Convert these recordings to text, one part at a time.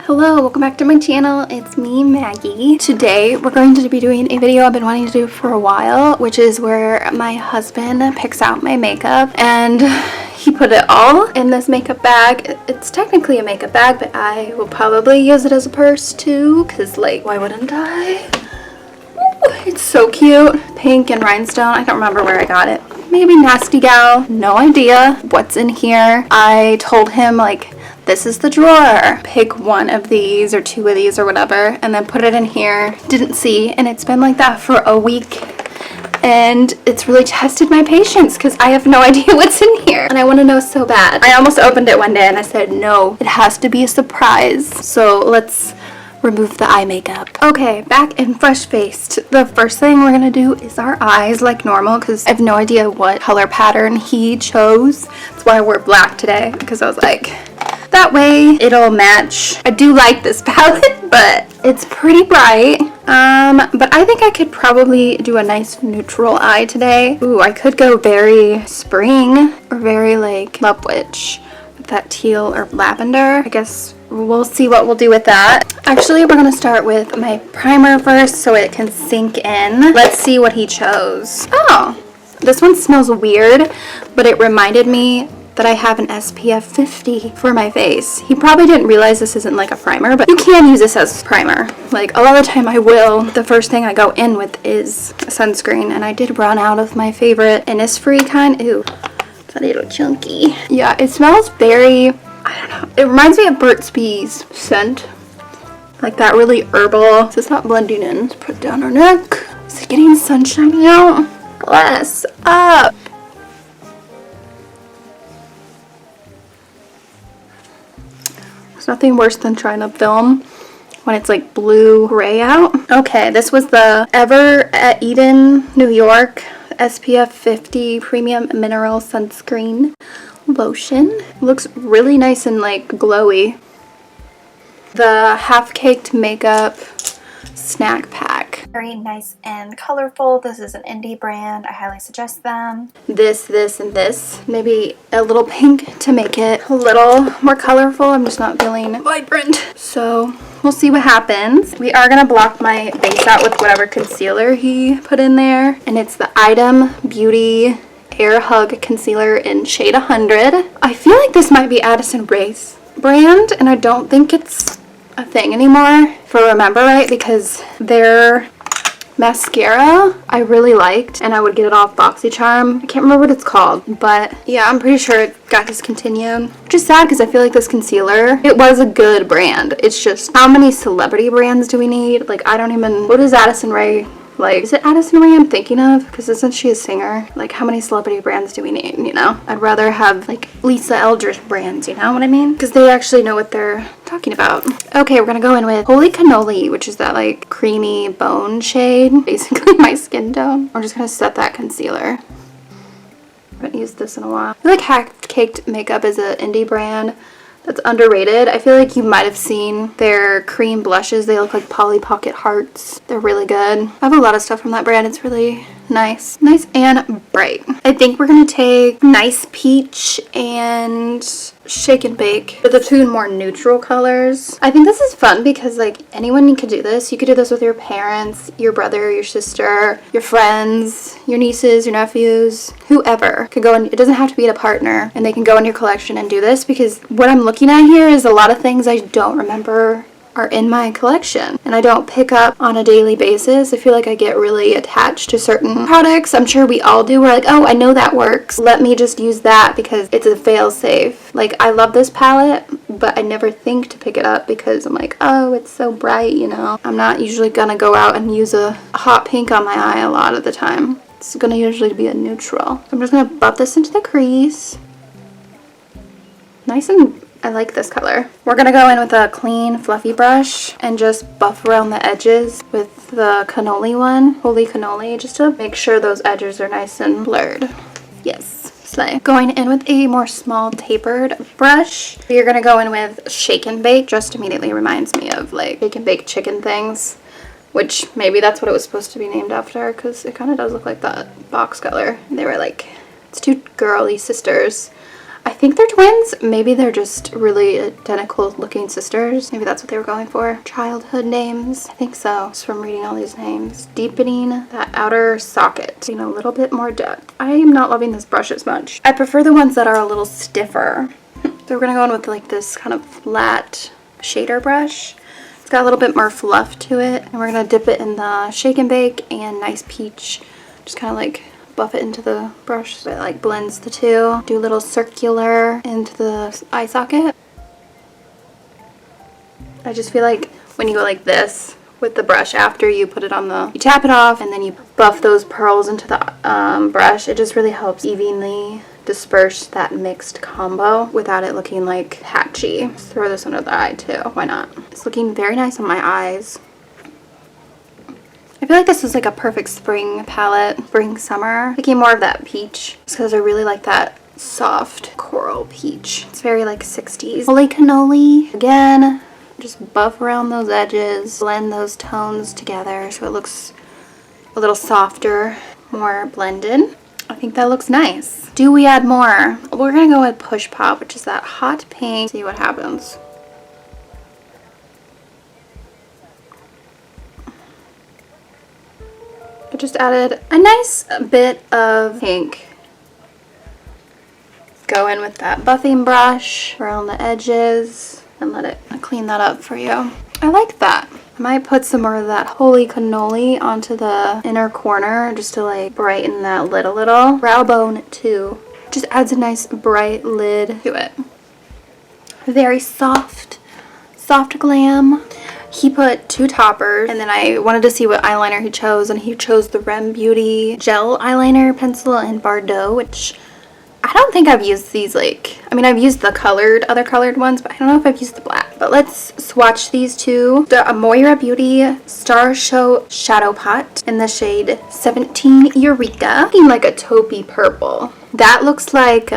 Hello, welcome back to my channel. It's me, Maggie. Today we're going to be doing a video I've been wanting to do for a while, which is where my husband picks out my makeup and he put it all in this makeup bag. It's technically a makeup bag, but I will probably use it as a purse too, because like, why wouldn't I? Ooh, it's so cute. Pink and rhinestone. I don't remember where I got it. Maybe Nasty Gal. No idea what's in here. I told him like, this is the drawer. Pick one of these or two of these or whatever and then put it in here. Didn't see, and it's been like that for a week. And it's really tested my patience because I have no idea what's in here. And I want to know so bad. I almost opened it one day and I said, no, it has to be a surprise. So let's remove the eye makeup. Okay, back and fresh faced. The first thing we're gonna do is our eyes like normal because I have no idea what color pattern he chose. That's why I wore black today, because I was like, that way it'll match. I do like this palette, but it's pretty bright. But I think I could probably do a nice neutral eye today. Ooh, I could go very spring or very like Love Witch with that teal or lavender. I guess we'll see what we'll do with that. Actually, we're gonna start with my primer first so it can sink in. Let's see what he chose. Oh, this one smells weird, but it reminded me that I have an SPF 50 for my face. He probably didn't realize this isn't like a primer, but you can use this as primer. Like a lot of the time I will. The first thing I go in with is sunscreen, and I did run out of my favorite Innisfree kind. Ooh, it's a little chunky. Yeah, it smells very, I don't know. It reminds me of Burt's Bees scent. Like that really herbal. So it's not blending in. Let's put it down our neck. Is it getting sunshine out? Bless up. There's nothing worse than trying to film when it's like blue gray out. Okay, this was the Ever at Eden, New York SPF 50 Premium Mineral Sunscreen Lotion. Looks really nice and like glowy. The Half Caked Makeup Snack Pack. Very nice and colorful. This is an indie brand. I highly suggest them. This, and this. Maybe a little pink to make it a little more colorful. I'm just not feeling vibrant. So we'll see what happens. We are going to block my base out with whatever concealer he put in there. And it's the Item Beauty Airhug Concealer in shade 100. I feel like this might be Addison Rae's brand, and I don't think it's a thing anymore, if I remember right, because their mascara I really liked, and I would get it off BoxyCharm. I can't remember what it's called, but yeah, I'm pretty sure it got discontinued, which is sad because I feel like this concealer, it was a good brand. It's just, how many celebrity brands do we need? Like, I don't even, what is Addison Rae? Like, is it Addison Rae I'm thinking of? Because isn't she a singer? Like, how many celebrity brands do we need, you know? I'd rather have, like, Lisa Eldridge brands, you know what I mean? Because they actually know what they're talking about. Okay, we're gonna go in with Holy Cannoli, which is that, like, creamy bone shade. Basically my skin tone. I'm just gonna set that concealer. I haven't used this in a while. I feel like Half Caked Makeup is an indie brand that's underrated. I feel like you might have seen their cream blushes. They look like Polly Pocket hearts. They're really good. I have a lot of stuff from that brand. It's really nice. Nice and bright. I think we're going to take Nice Peach and Shake and Bake. They're the two more neutral colors. I think this is fun because like anyone could do this. You could do this with your parents, your brother, your sister, your friends, your nieces, your nephews, whoever could go in. It doesn't have to be a partner, and they can go in your collection and do this, because what I'm looking at here is a lot of things I don't remember are in my collection and I don't pick up on a daily basis. I feel like I get really attached to certain products. I'm sure we all do. We're like, oh, I know that works. Let me just use that because it's a fail safe. Like, I love this palette, but I never think to pick it up because I'm like, oh, it's so bright, you know. I'm not usually gonna go out and use a hot pink on my eye a lot of the time. It's gonna usually be a neutral. So I'm just gonna buff this into the crease. Nice, and I like this color. We're gonna go in with a clean fluffy brush and just buff around the edges with the cannoli one, Holy Cannoli, just to make sure those edges are nice and blurred. Yes, slay. Going in with a more small tapered brush. You're gonna go in with Shake and Bake. Just immediately reminds me of like Shake and Bake chicken things, which maybe that's what it was supposed to be named after, because it kind of does look like that box color. They were like, it's two girly sisters. I think they're twins. Maybe they're just really identical looking sisters. Maybe that's what they were going for. Childhood names. I think so. Just from reading all these names. Deepening that outer socket. You know, a little bit more depth. I am not loving this brush as much. I prefer the ones that are a little stiffer. So we're gonna go in with like this kind of flat shader brush. It's got a little bit more fluff to it. And we're gonna dip it in the Shake and Bake and Nice Peach. Just kind of like buff it into the brush so it like blends the two. Do a little circular into the eye socket. I just feel like when you go like this with the brush after you put it on the, you tap it off and then you buff those pearls into the brush, it just really helps evenly disperse that mixed combo without it looking like patchy. Let's throw this under the eye too, why not? It's looking very nice on my eyes. I feel like this is like a perfect spring palette, spring summer. Thinking more of that peach just because I really like that soft coral peach. It's very like 60s. Holy cannoli. Again, just buff around those edges, blend those tones together so it looks a little softer, more blended. I think that looks nice. Do we add more? We're gonna go with Push Pop, which is that hot pink. See what happens. I just added a nice bit of pink. Go in with that buffing brush around the edges and let it clean that up for you. I like that. I might put some more of that Holy Cannoli onto the inner corner just to like brighten that lid a little. Brow bone too. Just adds a nice bright lid to it. Very soft, soft glam. He put 2 toppers, and then I wanted to see what eyeliner he chose, and he chose the Rem Beauty gel eyeliner pencil in Bardot, which I don't think I've used these, like, I mean, I've used the other colored ones, but I don't know if I've used the black. But let's swatch these two. The Moira Beauty Star Show Shadow Pot in the shade 17 Eureka. Looking like a taupey purple. That looks like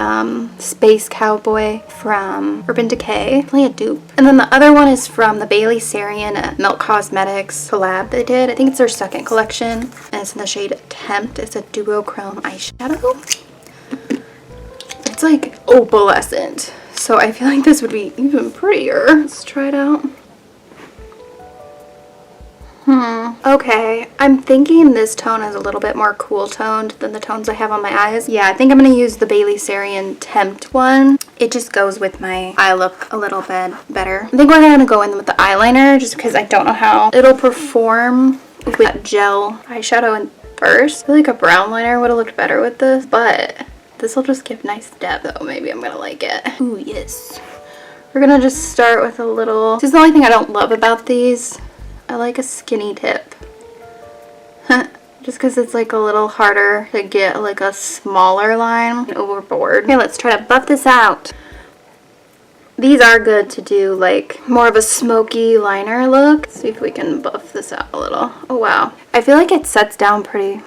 Space Cowboy from Urban Decay. Definitely a dupe. And then the other one is from the Bailey Sarian Milk Cosmetics collab they did. I think it's their second collection. And it's in the shade Temt. It's a duochrome eyeshadow. It's like opalescent. So I feel like this would be even prettier. Let's try it out. Okay, I'm thinking this tone is a little bit more cool toned than the tones I have on my eyes. Yeah, I think I'm going to use the Bailey Sarian Tempt one. It just goes with my eye look a little bit better. I think we're going to go in with the eyeliner just because I don't know how it'll perform with that gel eyeshadow in first. I feel like a brown liner would have looked better with this, but this will just give nice depth, though. Maybe I'm going to like it. Ooh, yes. We're going to just start with a little... This is the only thing I don't love about these. I like a skinny tip. Just because it's like a little harder to get like a smaller line overboard. Okay, let's try to buff this out. These are good to do like more of a smoky liner look. Let's see if we can buff this out a little. Oh wow. I feel like it sets down pretty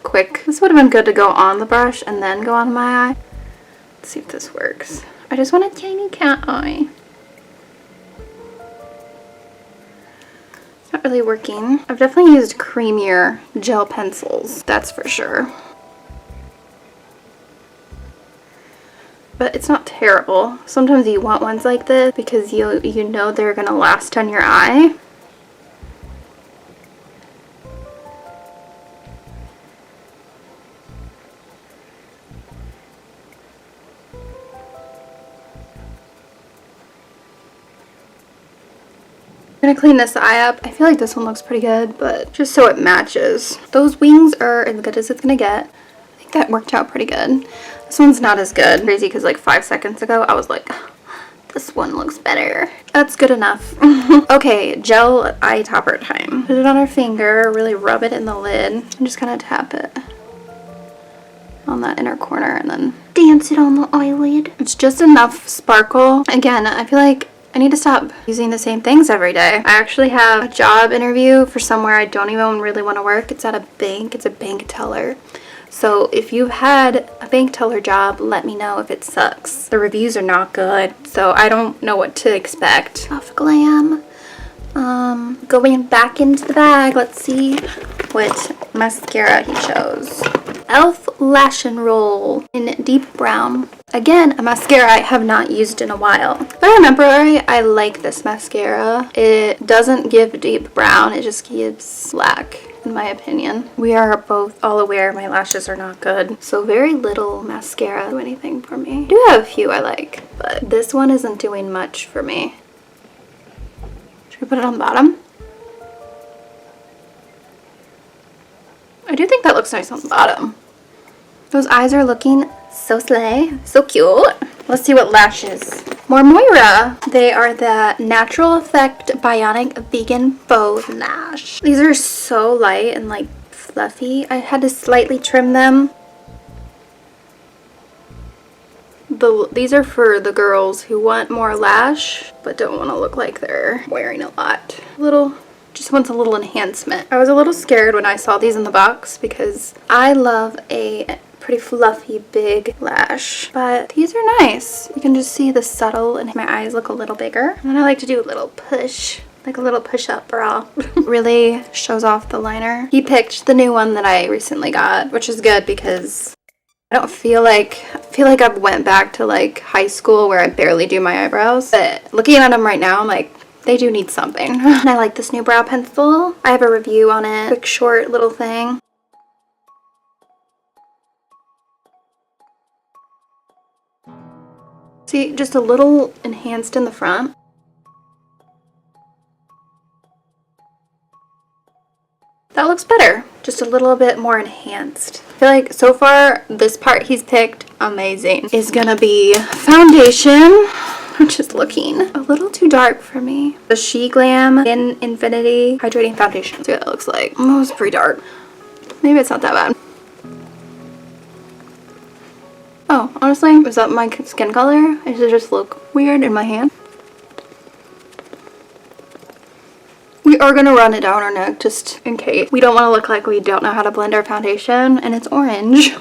quick. This would have been good to go on the brush and then go on my eye. Let's see if this works. I just want a tiny cat eye. Not really working. I've definitely used creamier gel pencils, that's for sure. But it's not terrible. Sometimes you want ones like this because you know they're gonna last on your eye. I'm gonna clean this eye up. I feel like this one looks pretty good, but just so it matches. Those wings are as good as it's gonna get. I think that worked out pretty good. This one's not as good. Crazy because like 5 seconds ago I was like, this one looks better. That's good enough. Okay, gel eye topper time. Put it on our finger, really rub it in the lid, and just kind of tap it on that inner corner and then dance it on the eyelid. It's just enough sparkle. Again, I feel like I need to stop using the same things every day. I actually have a job interview for somewhere I don't even really want to work. It's at a bank. It's a bank teller. So if you've had a bank teller job, let me know if it sucks. The reviews are not good, so I don't know what to expect. Soft glam. Going back into the bag. Let's see what mascara he chose. Elf Lash and Roll in deep brown. Again, a mascara I have not used in a while. If I remember right, I like this mascara. It doesn't give deep brown, it just gives black, in my opinion. We are both all aware my lashes are not good, so very little mascara do anything for me. I do have a few I like, but this one isn't doing much for me. Should we put it on the bottom? I do think that looks nice on the bottom. Those eyes are looking so slay, so cute. Let's see what lashes. More Moira. They are the Natural Effect Bionic Vegan Faux Lash. These are so light and like fluffy. I had to slightly trim them. These are for the girls who want more lash but don't want to look like they're wearing a lot. Just wants a little enhancement. I was a little scared when I saw these in the box because I love a pretty fluffy big lash, but these are nice. You can just see the subtle and my eyes look a little bigger. And then I like to do a little push, like a little push-up bra. Really shows off the liner. He picked the new one that I recently got, which is good because I don't feel like I've went back to like high school where I barely do my eyebrows. But looking at them right now, I'm like, they do need something. And I like this new brow pencil. I have a review on it. Quick short little thing. See, just a little enhanced in the front. That looks better. Just a little bit more enhanced. I feel like so far this part he's picked, amazing, is gonna be foundation, which is looking a little too dark for me. The Sheglam in Infinity Hydrating Foundation. See what that looks like. Oh, it's pretty dark. Maybe it's not that bad. Oh, honestly, is that my skin color? Does it just look weird in my hand? We are going to run it down our neck just in case. We don't want to look like we don't know how to blend our foundation and it's orange.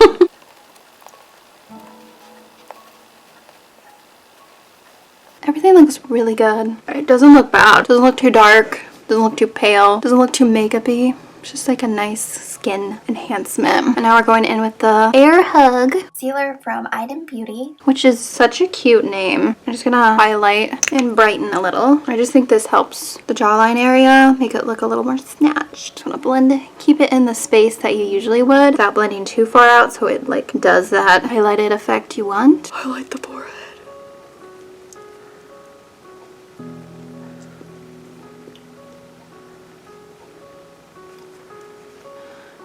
Everything looks really good. It doesn't look bad. It doesn't look too dark. It doesn't look too pale. It doesn't look too makeup-y. It's just like a nice skin enhancement. And now we're going in with the Airhug Sealer from Idem Beauty, which is such a cute name. I'm just gonna highlight and brighten a little. I just think this helps the jawline area, make it look a little more snatched. Just wanna blend it, keep it in the space that you usually would without blending too far out so it like does that highlighted effect you want. Highlight the forehead.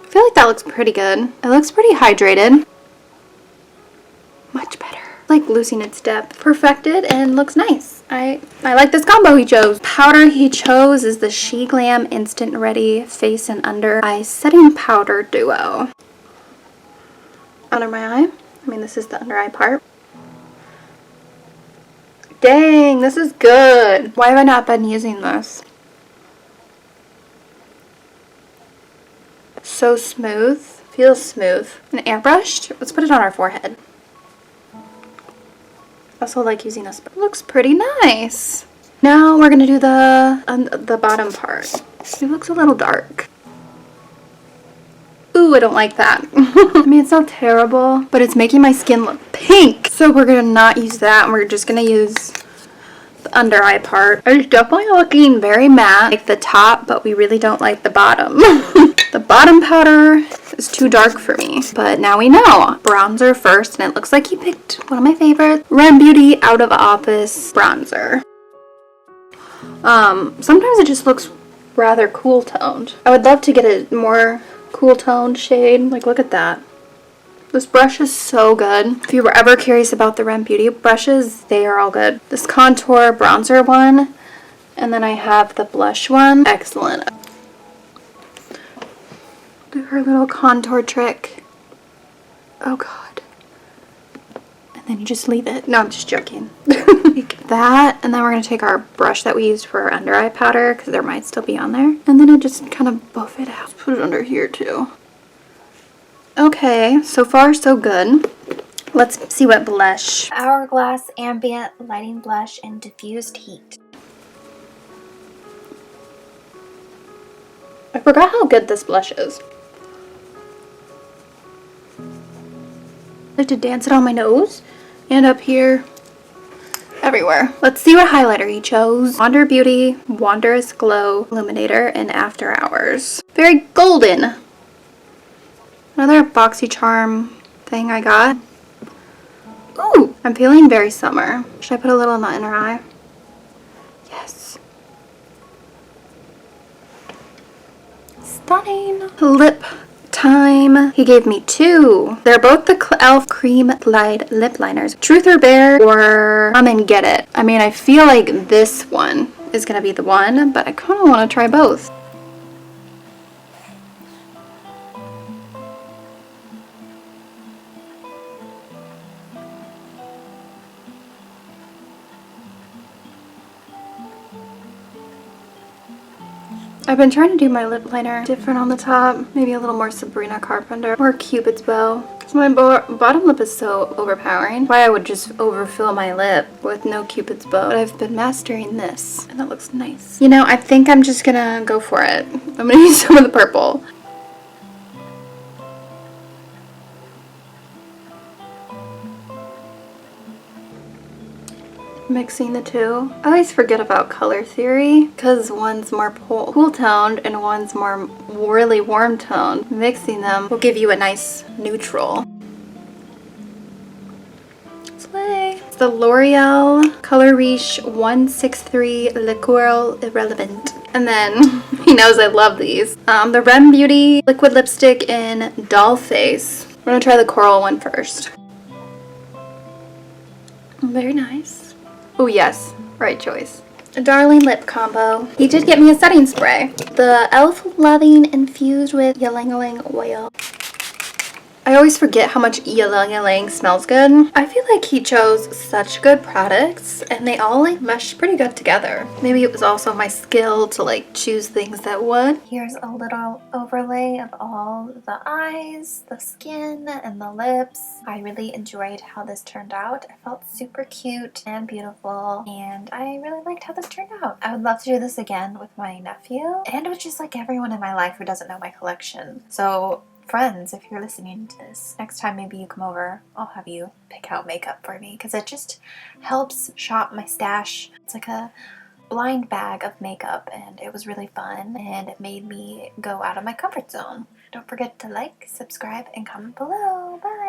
I feel like that looks pretty good. It looks pretty hydrated. Much better. Like losing its depth. Perfected and looks nice. I like this combo he chose. Powder he chose is the Sheglam Instant Ready Face and Under Eye Setting Powder Duo. Under my eye. I mean, this is the under eye part. Dang, this is good. Why have I not been using this? So smooth. Feels smooth. And airbrushed. Let's put it on our forehead. Also like using a sponge. Looks pretty nice. Now we're gonna do the bottom part. It looks a little dark. Ooh, I don't like that. I mean, it's not terrible, but it's making my skin look pink. So we're gonna not use that, and we're just gonna use the under eye part. It's definitely looking very matte, like the top, but we really don't like the bottom. The bottom powder is too dark for me, but now we know. Bronzer first, and it looks like he picked one of my favorites, Ren Beauty Out of Office bronzer. Sometimes it just looks rather cool toned. I would love to get a more cool toned shade. Like, look at that. This brush is so good. If you were ever curious about the Ren Beauty brushes, they are all good. This contour bronzer one, and then I have the blush one. Excellent. Do her little contour trick. Oh god. And then you just leave it. No, I'm just joking. Like that, and then we're going to take our brush that we used for our under eye powder, because there might still be on there, and then I just kind of buff it out. Put it under here too. Okay, so far so good. Let's see what blush. Hourglass Ambient Lighting Blush in Diffused Heat. I forgot how good this blush is. I like to dance it on my nose and up here, everywhere. Let's see what highlighter he chose. Wander Beauty Wanderess Glow Illuminator in After Hours. Very golden. Another BoxyCharm thing I got. Ooh, I'm feeling very summer. Should I put a little in the inner eye? Yes. Stunning. Lip time. He gave me two. They're both the e.l.f. Cream Glide Lip Liners. Truth or Dare or Come and Get It. I mean, I feel like this one is going to be the one, but I kind of want to try both. I've been trying to do my lip liner different on the top, maybe a little more Sabrina Carpenter or Cupid's Bow. Because my bottom lip is so overpowering. Why I would just overfill my lip with no Cupid's Bow. But I've been mastering this and it looks nice. You know, I think I'm just gonna go for it. I'm gonna use some of the purple. Mixing the two. I always forget about color theory because one's more cool toned and one's more really warm toned. Mixing them will give you a nice neutral. Slay! It's the L'Oreal Color Riche 163 Liqueur Irrelevant. And then, he knows I love these. The Rem Beauty Liquid Lipstick in Doll Face. We're gonna try the coral one first. Very nice. Oh yes, right choice. A darling lip combo. He did get me a setting spray. The e.l.f. Loving infused with ylang ylang oil. I always forget how much ylang ylang smells good. I feel like he chose such good products and they all like mesh pretty good together. Maybe it was also my skill to like choose things that would. Here's a little overlay of all the eyes, the skin, and the lips. I really enjoyed how this turned out. It felt super cute and beautiful and I really liked how this turned out. I would love to do this again with my nephew and with just like everyone in my life who doesn't know my collection. So friends, if you're listening to this, next time maybe you come over, I'll have you pick out makeup for me because it just helps shop my stash. It's like a blind bag of makeup and it was really fun and it made me go out of my comfort zone. Don't forget to like, subscribe, and comment below. Bye!